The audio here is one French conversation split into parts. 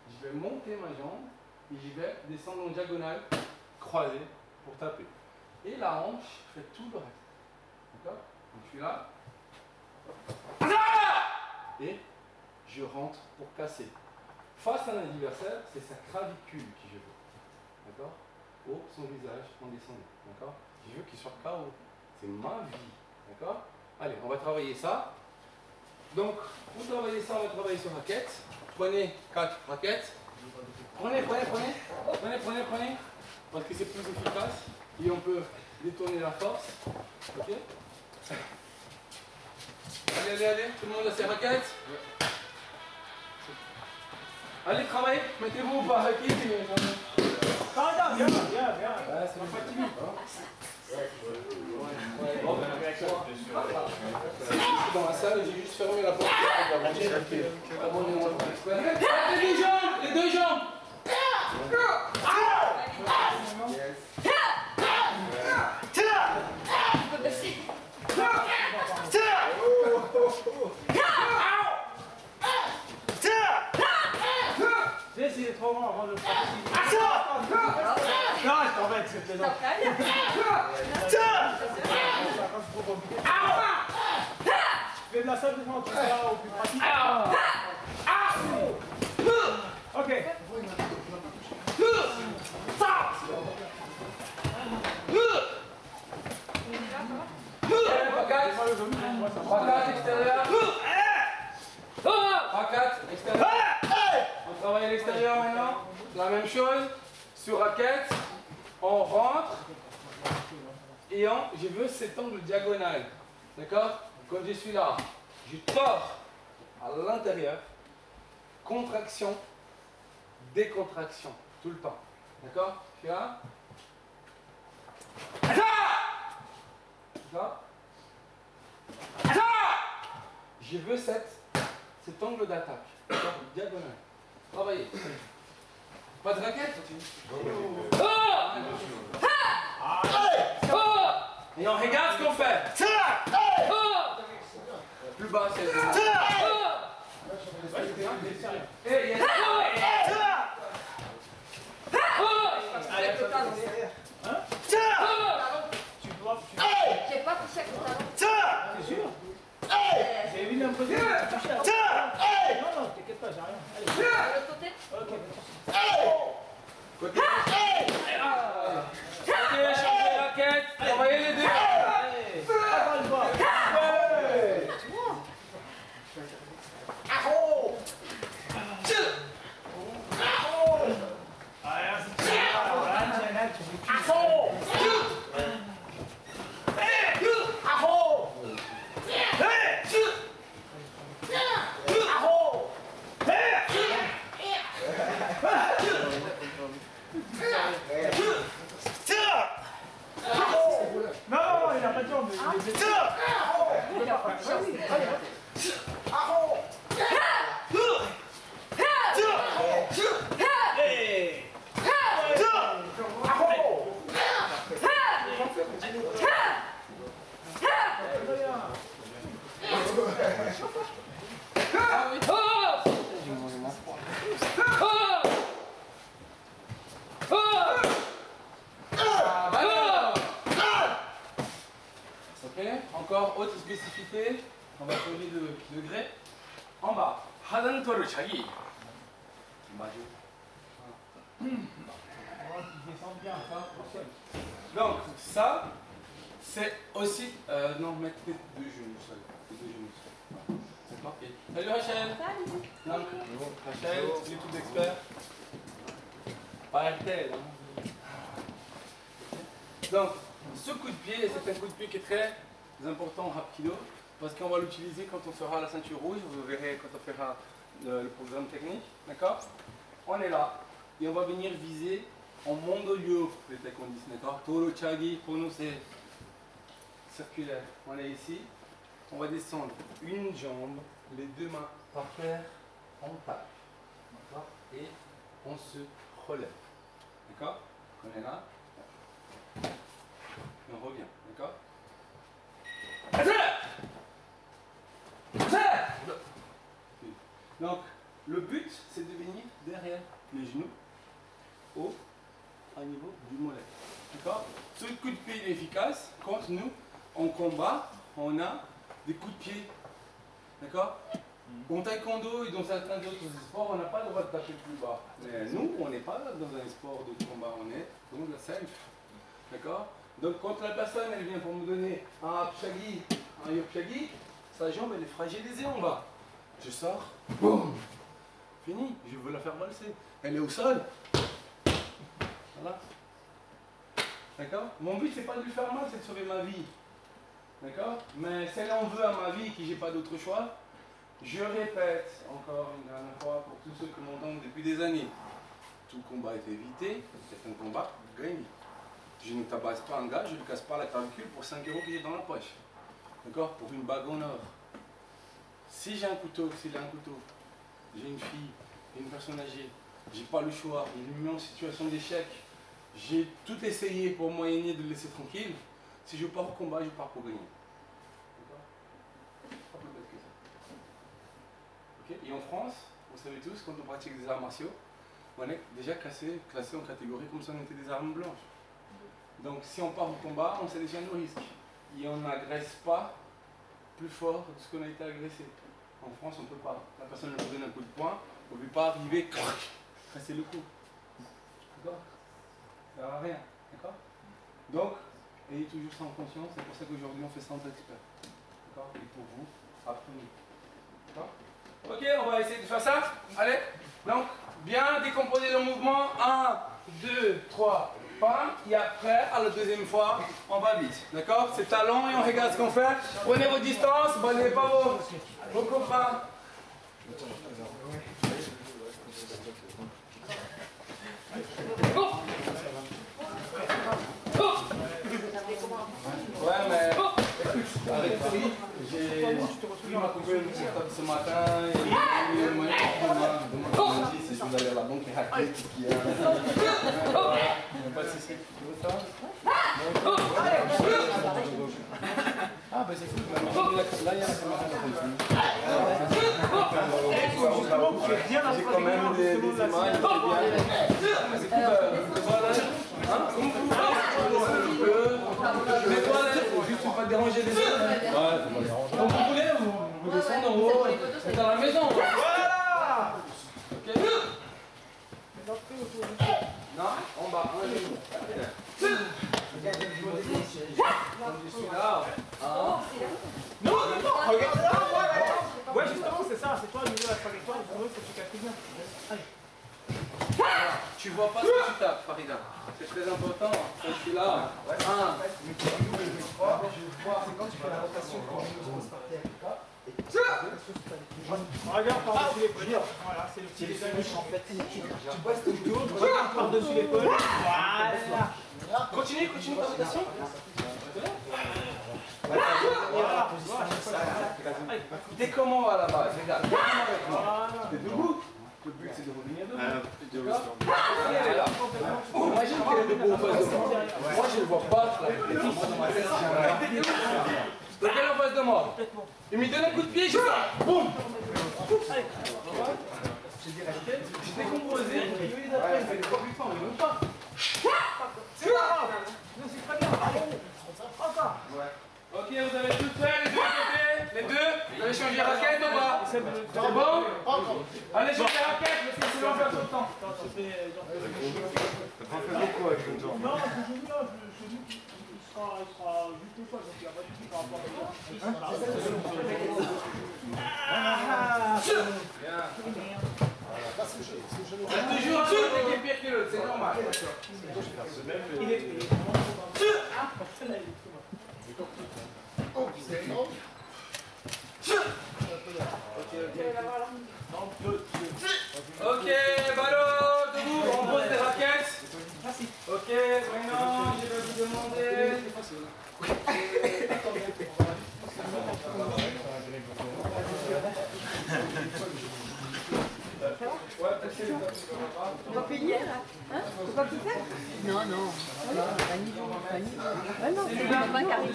je vais monter ma jambe et je vais descendre en diagonale, croisée pour taper. Et la hanche fait tout le reste. D'accord? Donc je suis là. Et je rentre pour casser. Face à un adversaire, c'est sa clavicule que je veux. D'accord? Ou son visage en descendant. D'accord? Je veux qu'il soit KO. C'est ma vie. D'accord? Allez, on va travailler ça. Donc, pour travailler ça, on va travailler sur raquette. Prenez 4 raquettes. Prenez. Parce que c'est plus efficace. Et on peut détourner la force. Ok? Allez. Tout le monde a ses raquettes? Allez, travaillez. Mettez-vous par équipe. Viens. Ouais, c'est pas timide. Dans la salle, j'ai juste fermé la porte. Les deux jambes. J'ai essayé trop long avant de le pratiquer. Non, je t'embête, c'est plaisant. Tu fais de la salle de temps, tu vas au plus pratique. Ok. Patate extérieur. Patate extérieur. On travaille à l'extérieur maintenant. La même chose. Sur raquette, on rentre. Et je veux cet angle diagonal. D'accord? Quand je suis là, je tords à l'intérieur. Contraction, décontraction. Tout le temps. D'accord? Je suis là. D'accord? Je veux cet angle d'attaque. Diagonal. Travaillez. Pas de raquette? Et on regarde ce qu'on fait. Plus bas, c'est J'ai pas touché avec le talon. C'est sûr? J'ai vu l'impression que tu touchais. Non, t'inquiète pas, j'ai rien. Allez. De l'autre côté. Ok, changez les raquettes. Travaillez les deux. attends le bas. Non, il n'a pas de jambes. Ok, encore autre spécificité, on va changer de degré. En bas, 하단토를 자기. Donc ça, c'est aussi non, mettre les deux genoux seuls. Les deux genoux seuls. D'accord. Salut Rachel. Salut. Donc, Rachel, YouTube expert. Pas RTL. Hein. Donc, ce coup de pied, c'est un coup de pied qui est très important en Hapkido, parce qu'on va l'utiliser quand on fera la ceinture rouge, vous verrez quand on fera le programme technique, d'accord? On est là, et on va venir viser en mondolio, les taekwondistes, d'accord? Toro Chagi, pour nous c'est circulaire. On est ici, on va descendre une jambe, les deux mains par terre, on tape, d'accord? Et on se relève, d'accord? On est là. Et on revient, d'accord? Donc, Le but, c'est de venir derrière les genoux, au niveau du mollet. D'accord? Ce coup de pied est efficace quand nous, en combat, on a des coups de pied. D'accord? En taekwondo et dans certains autres sports, on n'a pas le droit de taper plus bas. Mais nous, on n'est pas dans un sport de combat, on est dans la self. D'accord? Donc quand la personne elle vient pour me donner un apshagi, un yopshagi, sa jambe elle est fragilisée en bas. Je sors, boum, fini, je veux la faire valser. Elle est au sol. Voilà. D'accord? Mon but c'est pas de lui faire mal, c'est de sauver ma vie. D'accord? Mais si elle en veut à ma vie et que j'ai pas d'autre choix, je répète encore une dernière fois pour tous ceux qui m'entendent depuis des années. Tout combat est évité, c'est un combat gagné. Je ne tabasse pas un gars, je ne lui casse pas la clavicule pour 5 € que j'ai dans la poche. D'accord? Pour une bague en or. Si j'ai un couteau, s'il a un couteau, j'ai une fille, une personne âgée, j'ai pas le choix, il me met en situation d'échec, j'ai tout essayé pour moyenner de le laisser tranquille, si je pars au combat, je pars pour gagner. D'accord? Pas plus bête que ça. Okay? Et en France, vous savez tous, quand on pratique des arts martiaux, on est déjà classé en catégorie comme si on était des armes blanches. Donc si on part au combat, on sait déjà nos risques. Et on n'agresse pas plus fort de ce qu'on a été agressé. En France, on ne peut pas. La personne nous donne un coup de poing, on ne peut pas arriver, casser le cou. D'accord? Ça ne sert à rien. D'accord? Donc, ayez toujours ça en conscience, c'est pour ça qu'aujourd'hui on fait ça entre experts. D'accord? Et pour vous, apprenez. D'accord? Ok, on va essayer de faire ça. Allez. Donc, bien décomposer le mouvement. 1, 2, 3, pas. Et après, à la deuxième fois, on va vite. D'accord? C'est talent et on regarde ce qu'on fait. Prenez vos distances, balayez pas vos copains. Ouais, mais écoute, avec Free, j'ai pris ma coupure ce matin et il m'a dit si je vous allez à la banque et hacker tout ce qu'il y a. Pas de soucis. Tu veux ça? Ah, ben c'est cool. Là, il y a un j'ai quand même des images. C'est cool. Voilà. Comme vous les toilettes, juste pour pas déranger les autres. Ouais, comme vous voulez, vous descendez en haut. C'est dans la maison. Voilà. Ok. Non, en bas, un genou. Je suis là. Non, regarde là. Ouais, justement, c'est ça. C'est toi, le milieu de la trajectoire. Il faut que tu calcules bien. Allez. Tu vois pas ce que tu tapes, Farida. C'est très important. Quand je suis là, 1, 2, 3, je vois, c'est quand tu fais la rotation quand on se par terre. Regarde par-dessus l'épaule. Voilà, c'est le petit détail en fait. Tu passes ton dos, regarde par-dessus l'épaule. Voilà. Continue ta rotation. Voilà. T'es comment à la base? Regarde, t'es debout. Le but c'est de revenir debout. Elle est là. Imagine qu'elle est debout en face de moi. Moi je ne vois pas. Donc elle est en face de moi. Il me donne un coup de pied, je fais boum. J'ai décomposé. Il les appelle, c'est les 3 buts, on ne veut pas. C'est pas grave. C'est très bien. Encore. Ok, vous avez tout fait, les deux côtés. Les deux. Vous allez changer raquette ou pas? C'est bon? Allez, changer raquette, parce que sinon on perd trop de temps. Ça fait beaucoup avec le temps. Non, je dis là, il sera juste une fois, donc il n'y a pas du tout par rapport à il y a toujours un autre qui est pire que l'autre, c'est normal. Il est ok, ballot, debout, on pose les raquettes. Ok, maintenant je vais vous demander. Ouais, peut-être On va payer là. Hein? On va plus faire? Non, non. Pas niveau. Pas niveau. Ouais, non, c'est pas carré.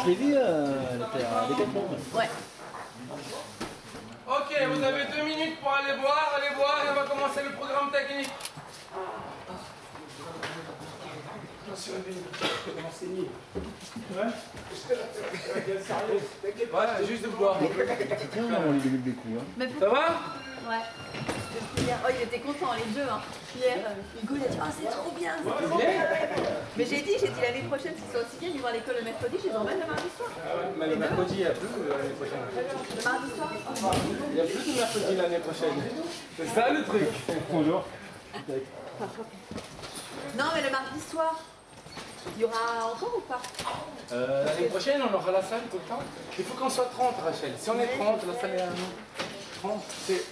Je l'ai vu, elle était à Décathlon. Ouais. Ok, vous avez 2 minutes pour aller boire, et on va commencer le programme technique. Ouais, juste de boire. Tiens, on lui donne des coups. Mais Ça va? Ouais. Hier, oh, il était content, les deux. Hein. Hier, Hugo, il a dit oh, c'est trop bien. Mais j'ai dit l'année prochaine, si c'est aussi bien, ils vont à l'école le mercredi, je les emmène le mardi soir. Mais le mercredi, il n'y a plus l'année prochaine. Le mardi soir. Il n'y a plus de mercredi l'année prochaine. C'est ça le truc. Bonjour. Non, mais le mardi soir, il y aura encore ou pas? L'année prochaine, on aura la salle tout le temps. Il faut qu'on soit 30, Rachel. Si on est 30, la salle est à nous. 30.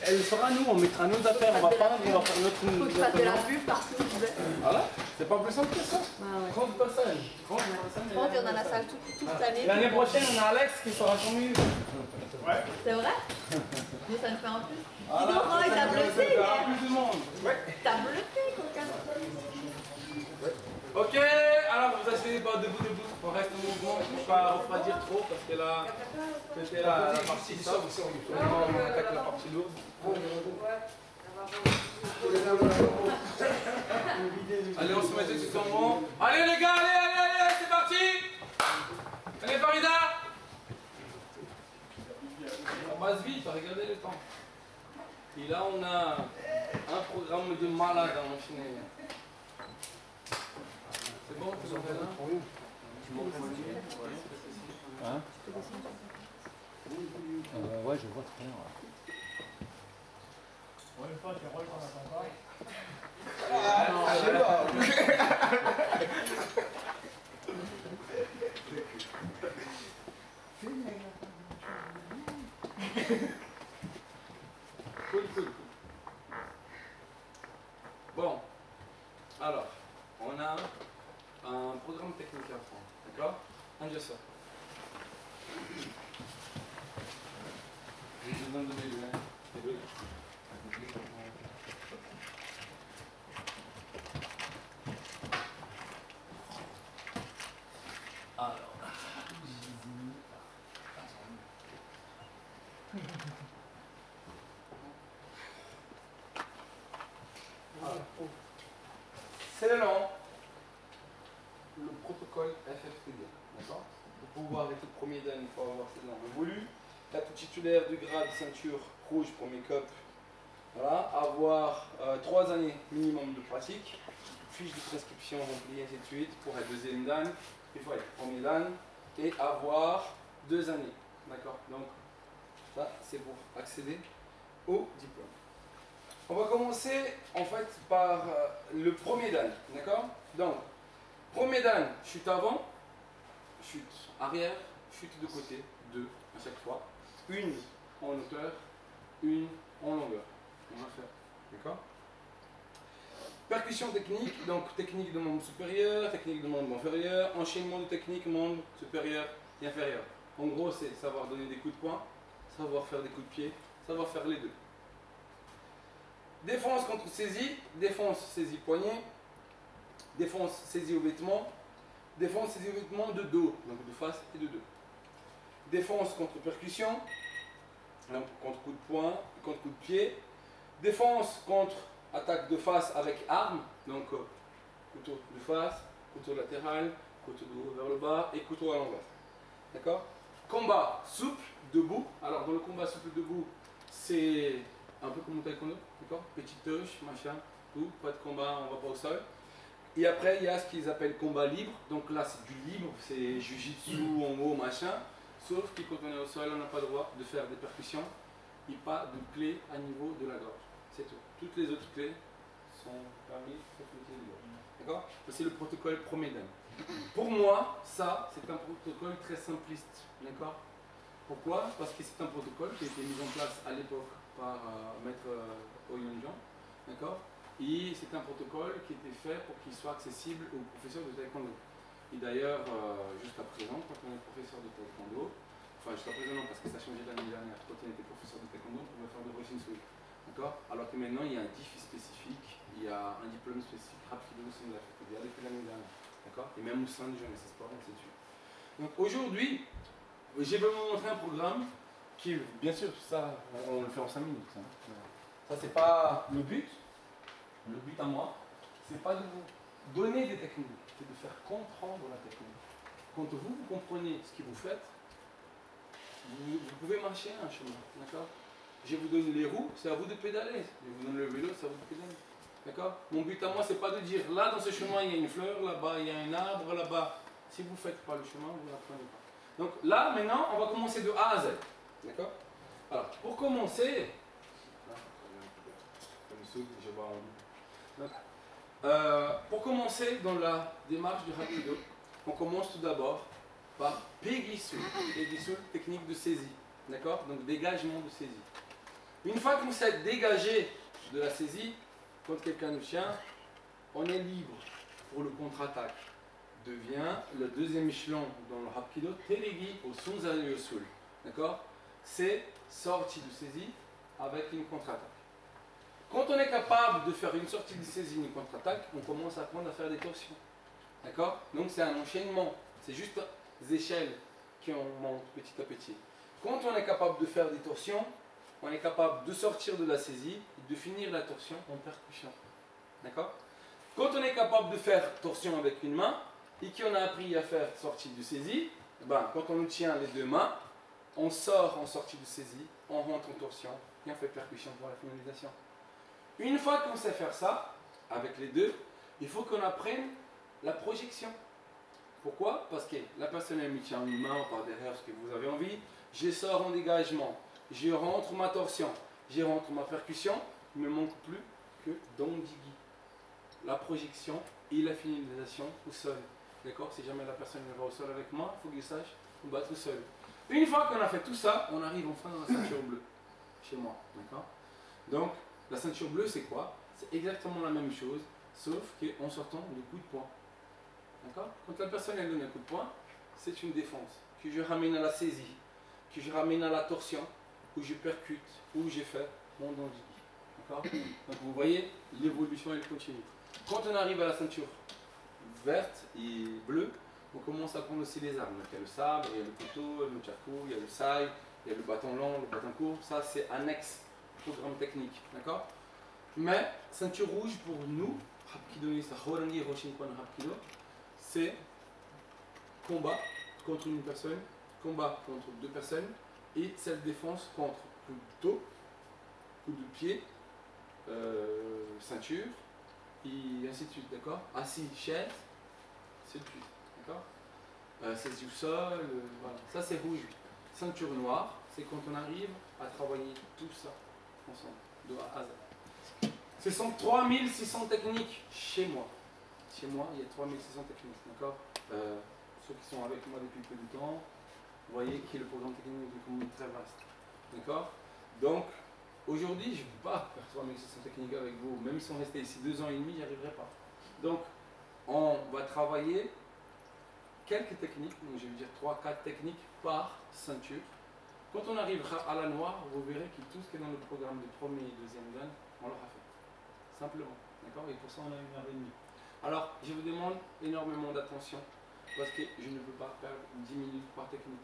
Elle sera à nous, on mettra nos affaires, on va peindre, on va faire notre. Faut que tu fasses de la pub partout. Voilà, c'est pas plus simple que ça. Ah ouais. 30 personnes. 30, On est dans la salle toute l'année. L'année prochaine, on a Alex qui sera son minute. C'est vrai? Mais ça me fait en plus. Voilà. Dis donc, Roy, t'as bleuté Il y aura hier. plus de monde. T'as bleuté, coquin. Ok, alors vous asseyez pas debout, on reste en mouvement, il ne faut pas refroidir trop parce que là, c'était la partie soft, on attaque la partie lourde. Allez, on se met tous en mouvement. Allez les gars, allez, c'est parti. Allez Farida. On passe vite, regardez le temps. Et là on a un programme de malade à enchaîner. C'est bon, tu m'en fais là? Oui. Tu m'en fais Hein ouais, je vois très bien. Ouais, une fois, tu Roy qu'on n'attend pas. Cool. Bon, alors, on a un programme technique à prendre, d'accord? Un de ça. Je vous donne de mes lunettes. Alors. C'est long. Le protocole FFTD, d'accord? Pour pouvoir être le premier dan, il faut avoir ces normes voulues. Être titulaire du grade ceinture rouge premier COP, voilà, avoir 3 années minimum de pratique, fiche de prescription remplie, ainsi de suite, pour être deuxième dan, il faut être premier dan, et avoir 2 années, d'accord? Donc, ça, c'est pour accéder au diplôme. On va commencer, en fait, par le premier dan, d'accord? Donc, premier dan, chute avant, chute arrière, chute de côté, 2 à chaque fois. Une en hauteur, une en longueur. On va faire, d'accord? Percussion technique, donc technique de membre supérieur, technique de membre inférieur, enchaînement de technique, membre supérieur et inférieur. En gros, c'est savoir donner des coups de poing, savoir faire des coups de pied, savoir faire les deux. Défense contre saisie, défense saisie poignet, défense saisie au vêtement, défense saisie au vêtement de dos, donc de face et de dos. Défense contre percussion, donc contre coup de poing, contre coup de pied. Défense contre attaque de face avec arme, donc couteau de face, couteau latéral, couteau de haut vers le bas et couteau à l'envers. D'accord? Combat souple, debout. Alors dans le combat souple debout, c'est un peu comme au taekwondo, d'accord? Petite touche, machin, tout, pas de combat, on va pas au sol. Et après, il y a ce qu'ils appellent combat libre. Donc là, c'est du libre, c'est jujitsu en haut, machin. Sauf que quand on est au sol, on n'a pas le droit de faire des percussions et pas de clé à niveau de la gorge. C'est tout. Toutes les autres clés sont permis sauf le clé de gorge. D'accord? C'est le protocole Promédan. Pour moi, ça, c'est un protocole très simpliste. D'accord? Pourquoi? Parce que c'est un protocole qui a été mis en place à l'époque par Maître Oyenjan. D'accord? Et c'est un protocole qui était fait pour qu'il soit accessible aux professeurs de taekwondo. Et d'ailleurs, jusqu'à présent, quand on est professeur de taekwondo, il enfin jusqu'à présent non, parce que ça a changé l'année dernière. Quand on était professeur de taekwondo, on pouvait faire de Roshinsu. D'accord? Alors que maintenant, il y a un DIF spécifique, il y a un diplôme spécifique, Rapido, c'est de la FTDA depuis l'année dernière. D'accord? Et même au sein du jeunesse sport, et ainsi de suite. Donc aujourd'hui, j'ai vais vous montrer un programme qui, bien sûr, ça, on le fait en 5 minutes. Hein. Ça, c'est pas le but. Le but à moi, c'est pas de vous donner des techniques, c'est de faire comprendre la technique. Quand vous comprenez ce que vous faites, vous pouvez marcher un chemin. D'accord? Je vous donne les roues, c'est à vous de pédaler. Je vous donne le vélo, c'est à vous de pédaler. D'accord? Mon but à moi, c'est pas de dire là dans ce chemin il y a une fleur, là-bas il y a un arbre, là-bas. Si vous ne faites pas le chemin, vous n'apprenez pas. Donc là, maintenant, on va commencer de A à Z. D'accord? Alors, pour commencer, pour commencer dans la démarche du Rapido, on commence tout d'abord par Pegisul. Pegisul, technique de saisie. D'accord? Donc dégagement de saisie. Une fois qu'on s'est dégagé de la saisie, quand quelqu'un nous tient, on est libre pour le contre-attaque. Devient le deuxième échelon dans le Hapkido, Telegi au Sunzan Yosul. D'accord? C'est sortie de saisie avec une contre-attaque. Quand on est capable de faire une sortie de saisie, une contre-attaque, on commence à apprendre à faire des torsions. D'accord? Donc c'est un enchaînement. C'est juste des échelles qui on monte petit à petit. Quand on est capable de faire des torsions, on est capable de sortir de la saisie et de finir la torsion en percussion. D'accord? Quand on est capable de faire torsion avec une main, et qu'on a appris à faire sortie de saisie, ben, quand on nous tient les deux mains, on sort en sortie de saisie, on rentre en torsion et on fait percussion pour la finalisation. Une fois qu'on sait faire ça, avec les deux, il faut qu'on apprenne la projection. Pourquoi? Parce que la personne elle me tient une main par derrière ce que vous avez envie, je sors en dégagement, je rentre ma torsion, je rentre ma percussion, il ne me manque plus que Dongdigi. La projection et la finalisation au sol. D'accord? Si jamais la personne va au sol avec moi, il faut qu'il sache combattre tout seul. Une fois qu'on a fait tout ça, on arrive enfin dans la ceinture bleue. Chez moi. D'accord? Donc, la ceinture bleue, c'est quoi? C'est exactement la même chose, sauf qu'en sortant de coup de poing. D'accord? Quand la personne elle donne un coup de poing, c'est une défense. Que je ramène à la saisie, que je ramène à la torsion, où je percute, où j'ai fait mon dondigi. D'accord? Donc vous voyez, l'évolution elle continue. Quand on arrive à la ceinture verte et bleue, on commence à prendre aussi les armes. Donc, il y a le sabre, il y a le couteau, le nunchaku, il y a le sai, il y a le bâton long, le bâton court. Ça, c'est annexe au programme technique. D'accord? Mais ceinture rouge pour nous, c'est combat contre une personne, combat contre deux personnes et self-défense contre coup de dos, coup de pied, ceinture et ainsi de suite. D'accord? Assis, chaise, c'est le suite. D'accord? Saisie au sol, voilà. Ça c'est rouge. Ceinture noire, c'est quand on arrive à travailler tout ça ensemble, de A à Z. Ce sont 3600 techniques chez moi. Chez moi, il y a 3600 techniques, d'accord? Ceux qui sont avec moi depuis peu de temps, vous voyez que le programme technique est très vaste. D'accord? Donc, aujourd'hui, je ne peux pas faire 3600 techniques avec vous. Même si on restait ici 2 ans et demi, j'y arriverai pas. Donc, on va travailler quelques techniques, donc je vais dire 3-4 techniques par ceinture. Quand on arrivera à la noire, vous verrez que tout ce qui est dans le programme de premier et deuxième dan, on l'aura fait. Simplement. D'accord? Et pour ça, on a 1h30. Alors, je vous demande énormément d'attention parce que je ne peux pas perdre 10 minutes par technique.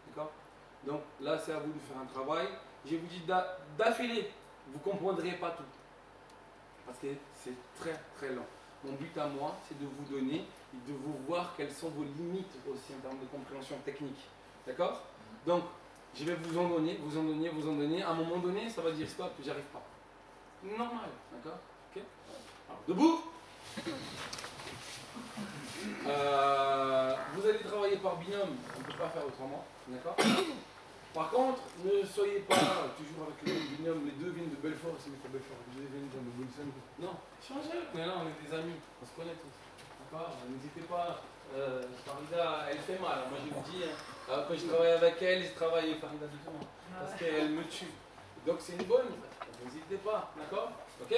D'accord? Donc là, c'est à vous de faire un travail. Je vous dis d'affilée, vous ne comprendrez pas tout. Parce que c'est très très lent. Mon but à moi, c'est de vous donner et de vous voir quelles sont vos limites aussi en termes de compréhension technique. D'accord? Donc, je vais vous en donner, vous en donner, vous en donner. À un moment donné, ça va dire stop, j'arrive pas. Normal, d'accord? Ok? Alors, debout. Vous allez travailler par binôme, on ne peut pas faire autrement, d'accord? Par contre, ne soyez pas toujours avec le binôme, les deux viennent de Belfort, c'est Micro Belfort, les deux viennent de Bolson. Non, changez, mais là on est des amis, on se connaît tous. D'accord? N'hésitez pas, Farida, elle fait mal, moi je vous dis, hein, quand je travaille avec elle, je travaille Farida doucement, parce qu'elle me tue. Donc c'est une bonne, n'hésitez pas, d'accord? Ok?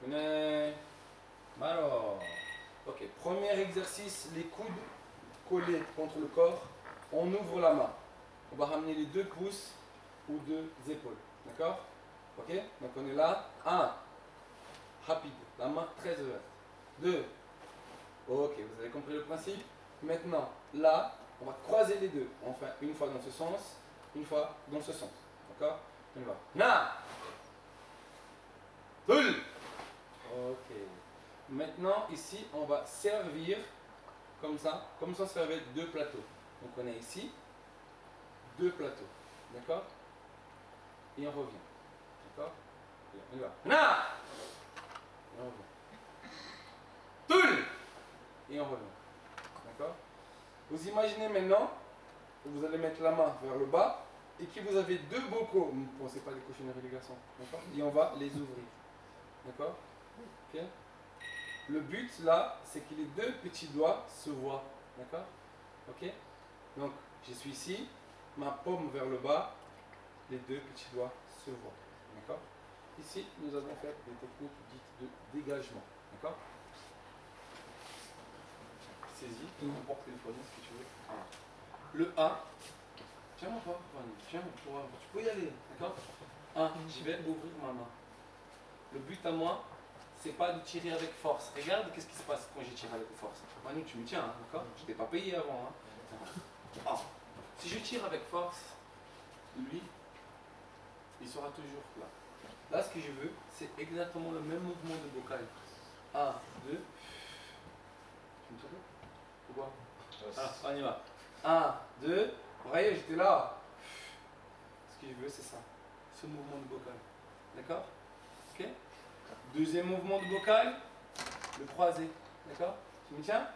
Venez. Alors, ok, premier exercice, les coudes collés contre le corps on ouvre la main. On va ramener les 2 pouces ou 2 épaules. D'accord? Ok? Donc on est là. 1. Rapide. La main très ouverte. 2. Ok, vous avez compris le principe. Maintenant, là, on va croiser les deux. On fait une fois dans ce sens, une fois dans ce sens. D'accord? On y va. Na! Boule! Ok. Maintenant, ici, on va servir comme ça on servait 2 plateaux. Donc on est ici, 2 plateaux. D'accord? Et on revient. D'accord? Et on y va. Na! Et on revient. Boule! Et on revient. D'accord? Vous imaginez maintenant que vous allez mettre la main vers le bas et que vous avez 2 bocaux. Ne pensez pas des cochonneries les garçons. D'accord? Et on va les ouvrir. D'accord? Ok? Le but là, c'est que les 2 petits doigts se voient. D'accord? Ok? Donc, je suis ici, ma paume vers le bas, les 2 petits doigts se voient. D'accord? Ici, nous avons fait des techniques dites de dégagement. D'accord? Saisis, n'importe quel téléphone, ce que tu veux. Le 1, tiens-moi pas, tiens, tu peux y aller, d'accord? 1, je vais ouvrir ma main. Le but à moi, c'est pas de tirer avec force. Regarde qu'est-ce qui se passe quand j'ai tiré avec force. Manu, tu me tiens, hein, d'accord? Je t'ai pas payé avant. Hein. Si je tire avec force, lui, il sera toujours là. Là, ce que je veux, c'est exactement le même mouvement de bocal. 1, 2. Tu me tiens? Pourquoi? On y va. 1, 2. Vous voyez, j'étais là. Ce que je veux, c'est ça. Ce mouvement de bocal. D'accord? Ok? Deuxième mouvement de bocal. Le croisé. D'accord? Tu me tiens?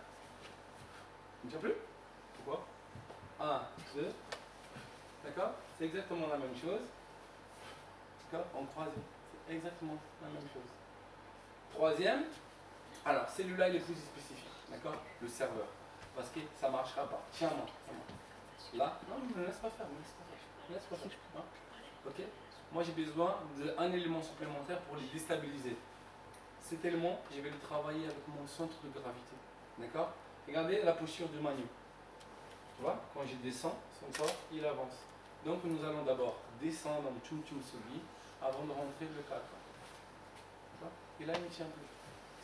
Tu me tiens plus? Pourquoi? 1, 2. D'accord? C'est exactement la même chose. D'accord? En croisé. C'est exactement la même chose. Troisième. Alors, celui-là, il est plus spécifique. D'accord? Le serveur. Parce que ça ne marchera pas. Tiens-moi. Là, non, ne me laisse pas faire. Ne laisse pas faire. Hein? Ok? Moi, j'ai besoin d'un élément supplémentaire pour les déstabiliser. Cet élément, je vais le travailler avec mon centre de gravité. D'accord? Regardez la posture du Manu. Tu vois? Quand je descends, son corps, il avance. Donc, nous allons d'abord descendre en Chum Chum Sobi avant de rentrer le 4. Et là, il ne me tient plus.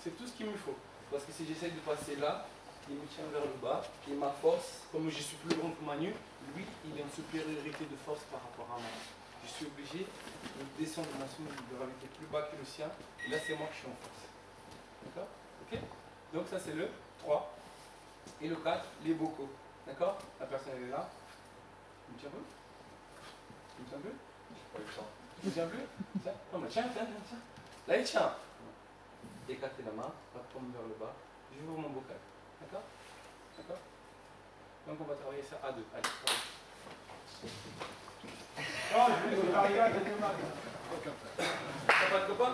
C'est tout ce qu'il me faut. Parce que si j'essaie de passer là, il me tient vers le bas. Et ma force, comme je suis plus grand que Manu, lui, il est en supériorité de force par rapport à moi. Je suis obligé de descendre mon centre de gravité plus bas que le sien. Et là, c'est moi qui suis en force. D'accord? Ok? Donc ça, c'est le 3. Et le 4, les bocaux. D'accord? La personne, elle est là. Tu me tiens plus? Tu me tiens plus? Tu me tiens plus? Tiens. Non, mais tiens. Là, il tient. Écartez la main, la paume vers le bas. J'ouvre mon bocal. D'accord? D'accord? Donc on va travailler ça à 2. Allez, travaille. Oh, je vais arriver à te demander. T'as pas de copain?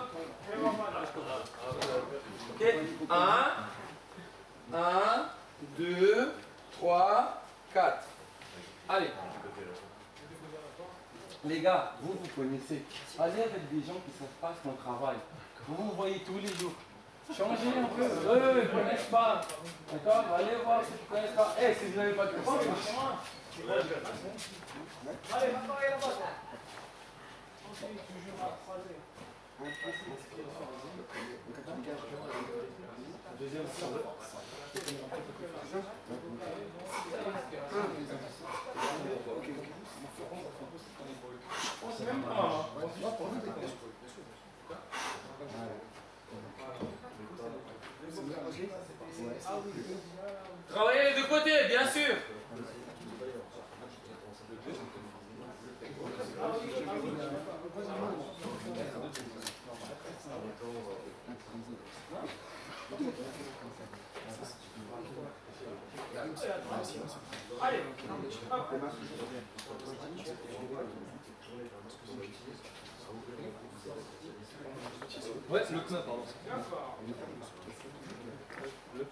Ok. 1, 2, 3, 4. Allez. Les gars, vous connaissez. Allez avec des gens qui ne savent pas ce qu'on travaille. Vous voyez tous les jours. Changez un peu. Eux, ils ne connaissent pas. D'accord? Allez voir ceux qui ne connaissent pas. Eh, si vous n'avez pas de copain, c'est chez moi. Allez, maintenant, il est là-bas. Toujours à croiser. Deuxième serveur. Même pas. Travaillez les deux côtés, bien sûr. Allez, ouais, le pneu, pardon. Le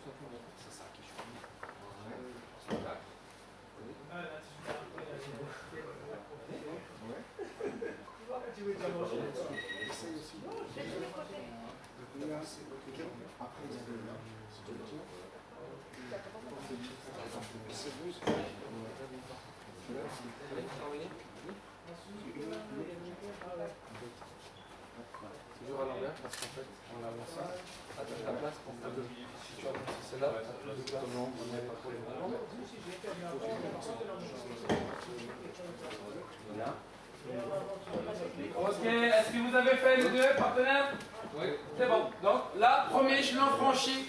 Toujours à l'envers parce qu'en fait on avance ça à ta place pour faire de. Si tu avances celle-là, tu as plus de place. On n'est pas trop les bras. Bien. Ok, est-ce que vous avez fait les deux partenaires? Oui. C'est bon. Donc là, premier échelon franchi.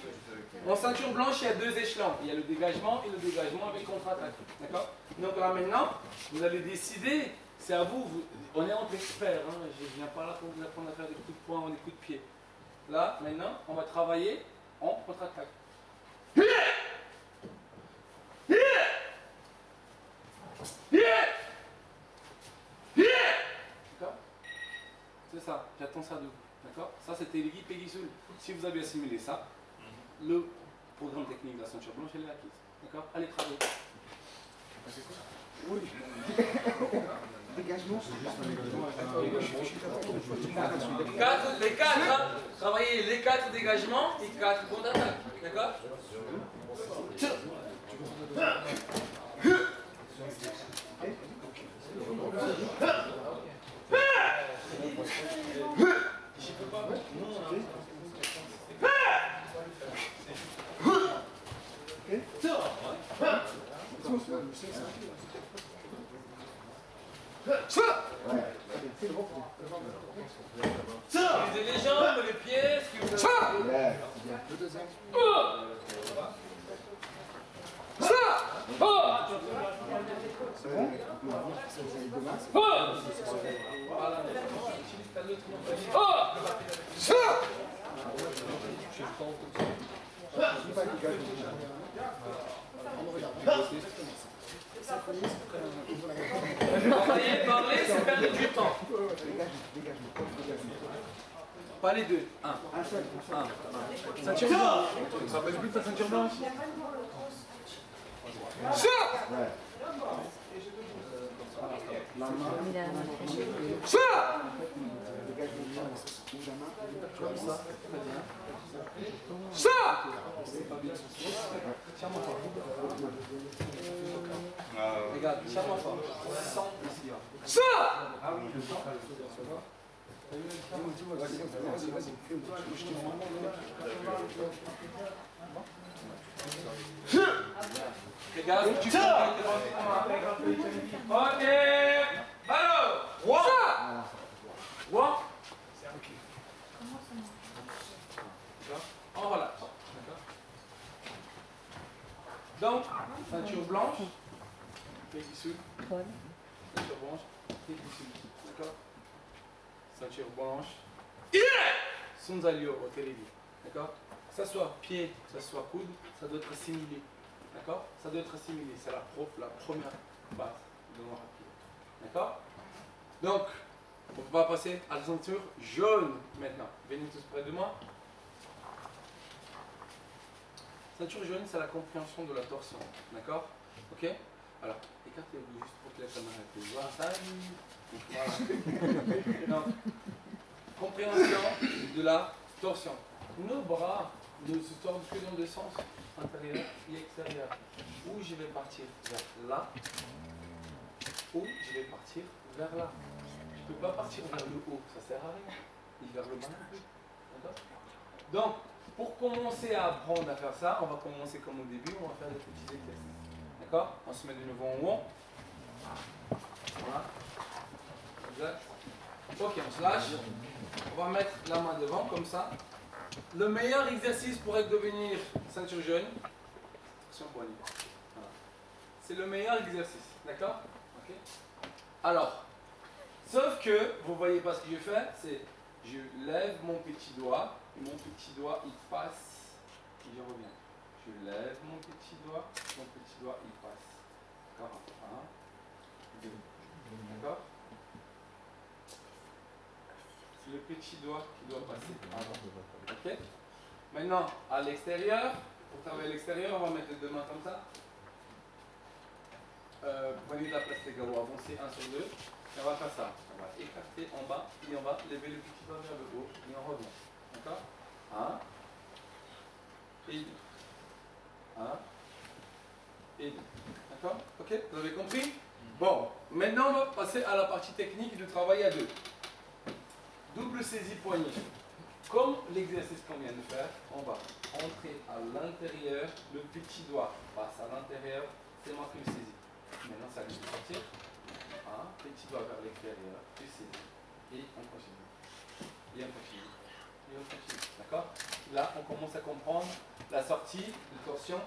En ceinture blanche, il y a deux échelons. Il y a le dégagement et le dégagement avec contre-attaque. D'accord? Donc là maintenant, vous allez décider, c'est à vous, on est entre experts. Hein. Je ne viens pas là pour vous apprendre à faire des coups de poing ou des coups de pied. Là, maintenant, on va travailler en contre-attaque. D'accord? C'est ça, j'attends ça de vous. D'accord? Ça, c'était l'équipe Pegisul. Si vous avez assimilé ça, le programme technique de la ceinture blanche, elle est acquise. D'accord? Allez, travailler. Oui. Dégagement, les quatre, hein. Travaillez les 4 dégagements et 4 contre-attaques. D'accord? Utilisez les jambes, les pieds, ce que vous avez. le deuxième. C'est bon? Voilà, utilise ta l'autre main. Parler, c'est perdre du temps. Pas les deux. Un. Ceinture blanche. Tu te rappelles plus de ta ceinture blanche? Il a la main fraîche. Comme ça, très bien. Tiens-moi fort. Regarde, tiens-moi fort. Sans ici. Ah oui, le sang. Regarde, tu peux. Ok. Alors, One. En relâche. Donc, ceinture blanche, Pegisul. Ceinture blanche, Pegisul. D'accord? Ceinture blanche. Sunzalio au télévis. D'accord? Que ce soit pied, que ce soit coude, ça doit être assimilé. D'accord? Ça doit être assimilé. C'est la première base de mon rapide. D'accord? Donc, on va passer à la ceinture jaune maintenant. Venez tous près de moi. Ceinture jaune, c'est la compréhension de la torsion. D'accord? Ok? Alors, écartez-vous juste pour que la caméra puisse voir ça. Voilà. Donc, compréhension de la torsion. Nos bras ne se tordent que dans deux sens, intérieur et extérieur. Ou je vais partir vers là, ou je vais partir vers là. Je ne peux pas partir vers le haut, ça ne sert à rien. Ni vers le bas non plus. D'accord? Donc, pour commencer à apprendre à faire ça, on va commencer comme au début, on va faire des petits exercices. D'accord? On se met de nouveau en haut. Voilà. Exact. Ok, on se lâche. On va mettre la main devant, comme ça. Le meilleur exercice pour devenir ceinture jaune, c'est poignet. Voilà. C'est le meilleur exercice. D'accord? Ok. Alors, sauf que, vous voyez pas ce que je fais, c'est je lève mon petit doigt, et mon petit doigt il passe, et je reviens. Je lève mon petit doigt il passe. D'accord? 1, 2. D'accord? C'est le petit doigt qui doit passer avant. Ok? Maintenant, à l'extérieur, pour travailler à l'extérieur, on va mettre les deux mains comme ça. Prenez de la place les gars, avancez 1 sur 2. Et on va faire ça. On va écarter en bas et on va lever le petit doigt vers le haut et on revient. D'accord? 1 et 2. 1 et 2. D'accord? Ok? Vous avez compris? Bon, maintenant on va passer à la partie technique de travail à deux. Double saisie poignée. Comme l'exercice qu'on vient de faire, on va entrer à l'intérieur, le petit doigt passe à l'intérieur, c'est moi qui le saisis. Maintenant ça lui de sortir. Petit doigt vers l'extérieur, tu saisis. Et on continue. Et on continue. Et on continue. D'accord? Là, on commence à comprendre la sortie de torsion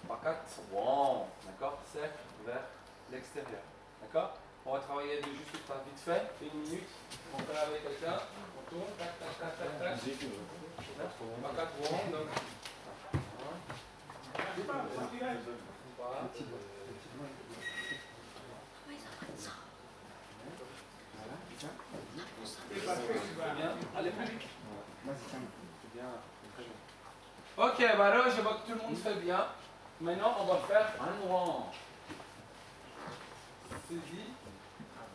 par 4 wow. D'accord? Cercle vers l'extérieur. D'accord? On va travailler de juste par vite fait, 1 minute. On fait avec quelqu'un, on tourne, tac, tac, tac, tac, tac. Par 4 wow, donc. Voilà. Bien. Allez plus vite. Ok, bah là je vois que tout le monde fait bien. Maintenant on va faire un rang. Saisie.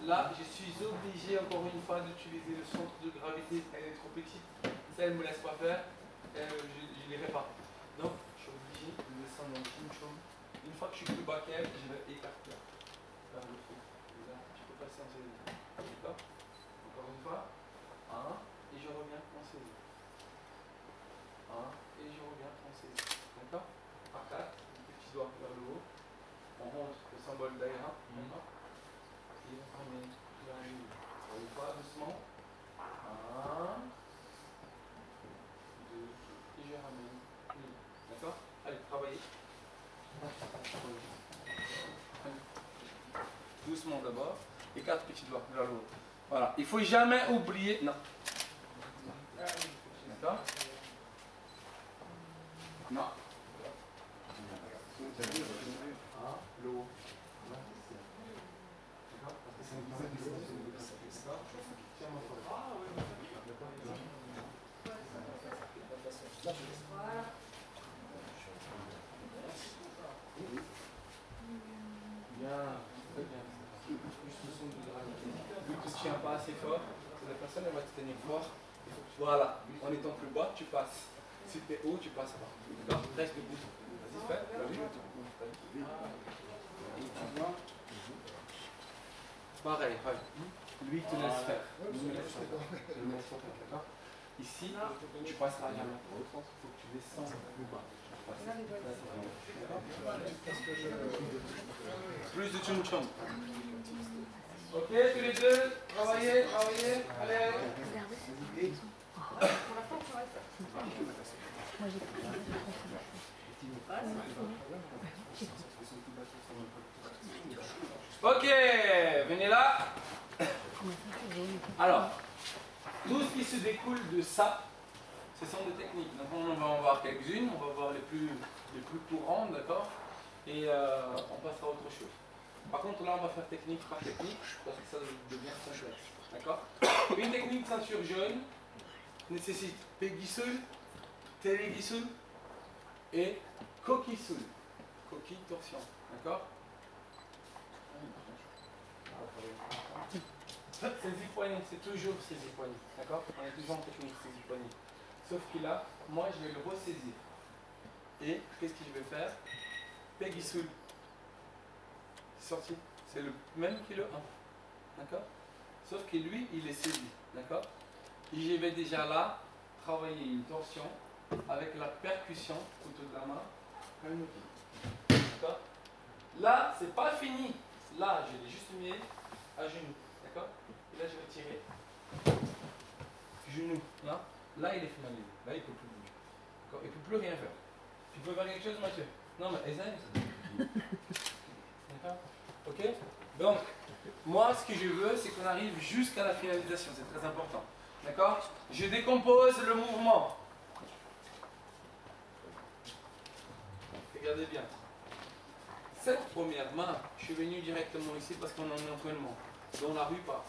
Là je suis obligé encore une fois d'utiliser le centre de gravité. Elle est trop petite. Ça elle ne me laisse pas faire. Je ne l'irai pas. Donc je suis obligé de descendre dans une chose. Une fois que je suis plus bas qu'elle, je vais écarter vers le trou. Tu peux passer en saisie. D'accord? Encore une fois. Et je reviens en saisie. Et je reviens en saisie. D'accord? Par 4, petit doigt vers le haut. On montre le symbole d'aéra. D'accord? Et on ramène vers le haut. On y va doucement. 1, 2, et je ramène. D'accord? Allez, travaillez. Doucement d'abord. Et 4 petits doigts vers le haut. Voilà. Il ne faut jamais oublier. Non. D'accord? Non. Le haut. D'accord? Bien, très bien. Juste le son de gravité. Vu que tu ne tiens pas assez fort, la personne elle va te tenir fort. Voilà, en étant plus bas, tu passes. Si tu es haut, tu passes pas. D'accord? Reste debout. Vas-y, fais. Pareil, ouais. Lui, il te laisse faire. D'accord? Ici, tu passeras jamais. Il faut que tu descends plus bas. Plus de chum chum. Ok, tous les deux, travaillez, travaillez. Allez, allez. Ok, venez là. Alors, tout ce qui se découle de ça, ce sont des techniques. Donc on va en voir quelques-unes, on va voir les plus courantes, d'accord? Et on passera à autre chose. Par contre, là, on va faire technique par technique, parce que ça devient complexe. D'accord? Une technique ceinture jaune nécessite Pegisul, Telegisul et Kokisul. Coquille torsion. D'accord? Saisie poignée, c'est toujours saisie poignée. D'accord? On est toujours en technique saisie poignée. Sauf que là, moi, je vais le ressaisir. Et qu'est-ce que je vais faire? Pegisul. Sorti. C'est le même que le 1. D'accord? Sauf que lui, il est saisi. D'accord? Et je vais déjà là travailler une torsion avec la percussion autour de la main. D'accord? Là, c'est pas fini. Là, je l'ai juste mis à genoux. D'accord? Et là, je vais tirer. Genou. Là, là il est finalisé. Là, il ne peut plus bouger. D'accord? Il ne peut plus rien faire. Tu peux faire quelque chose, Mathieu? Non, mais essaye. D'accord? Ok? Donc, moi, ce que je veux, c'est qu'on arrive jusqu'à la finalisation. C'est très important. D'accord? Je décompose le mouvement. Regardez bien. Cette première main, je suis venu directement ici parce qu'on en est en entraînement. Dans la rue, pas.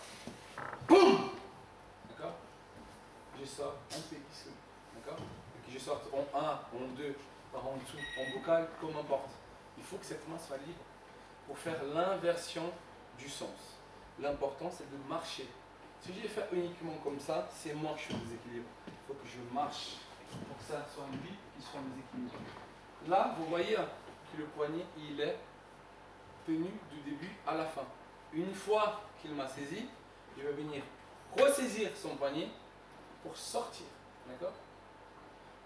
Boum! D'accord? Je sors un petit sous. D'accord? Et que je sorte en 1, en 2, en dessous, en vocal, comme importe. Il faut que cette main soit libre pour faire l'inversion du sens. L'important, c'est de marcher. Si je fais uniquement comme ça, c'est moi que je suis en déséquilibre. Il faut que je marche pour que ça soit lui qui soit en déséquilibre. Là, vous voyez que le poignet, il est tenu du début à la fin. Une fois qu'il m'a saisi, je vais venir ressaisir son poignet pour sortir. D'accord?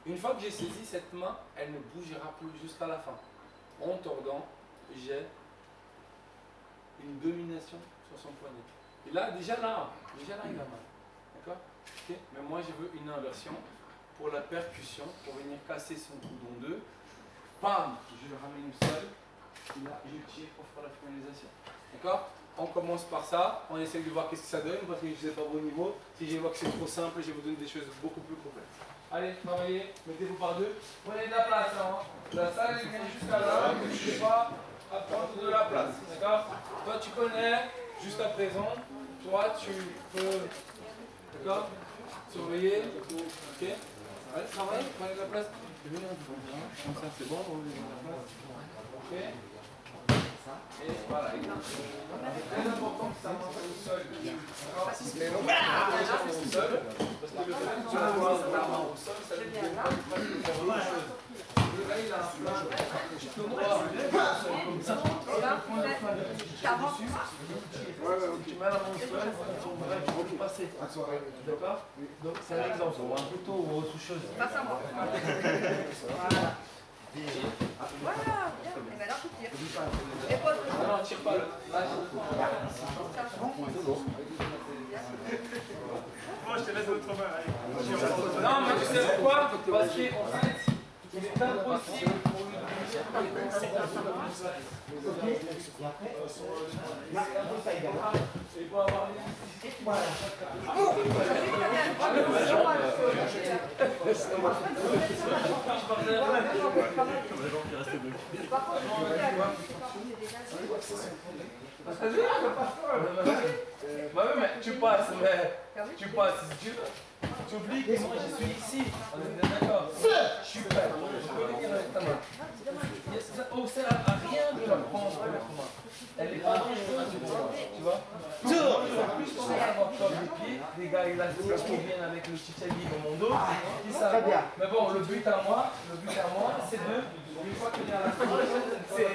Une fois que j'ai saisi cette main, elle ne bougera plus jusqu'à la fin. En tordant, j'ai une domination sur son poignet. Et là, déjà là, il a mal. D'accord? Okay? Mais moi, je veux une inversion pour la percussion, pour venir casser son coude en deux. Bam! Je le ramène au sol. Et là, je tire pour faire la finalisation. D'accord? On commence par ça, on essaie de voir qu'est-ce que ça donne, parce que je ne sais pas vos niveaux. Si je vois que c'est trop simple, je vais vous donner des choses beaucoup plus complexes. Allez, travaillez, mettez-vous par deux. Prenez de la place. Hein. La salle elle vient jusqu'à là, ne bougez pas à prendre de la place. D'accord? Toi, tu connais, jusqu'à présent. Toi, tu peux. D'accord? Surveiller. Ok? Allez, travaillez, prenez de la place. Comme ça, c'est bon, vous mettez de la place. Ok? Et voilà, c'est très important que ça monte au sol. D'accord? Mais non, au sol, parce que le fait que tu vas avoir la main au sol, ça ne veut pas faire autre chose. Le gars, il a un plat, tu te vois, comme ça. Tu mets la main au sol, tu peux passer. D'accord? Donc, c'est un exemple, ou un couteau ou autre chose. Passe à moi. Voilà. Voilà, bien. Et maintenant, tu tires. Et pose. Non, tire pas le. Là, Moi, je te laisse votre main. non, mais tu sais pourquoi? Parce qu'en fait, il est impossible pour lui de réussir par les deux. Et pour avoir les voilà. Bah oui, mais tu passes, tu oublies que moi je suis ici, on est bien d'accord. Je suis prêt, je peux venir avec ta main. Ça ne sert à rien de la prendre avec ma main. Elle est pas dangereuse, tu vois. Plus pour avoir comme les pieds, des gars élastiques qui viennent avec le chichali dans mon dos, qui savent. Mais bon, le but à moi, c'est de, une fois qu'il y a la c'est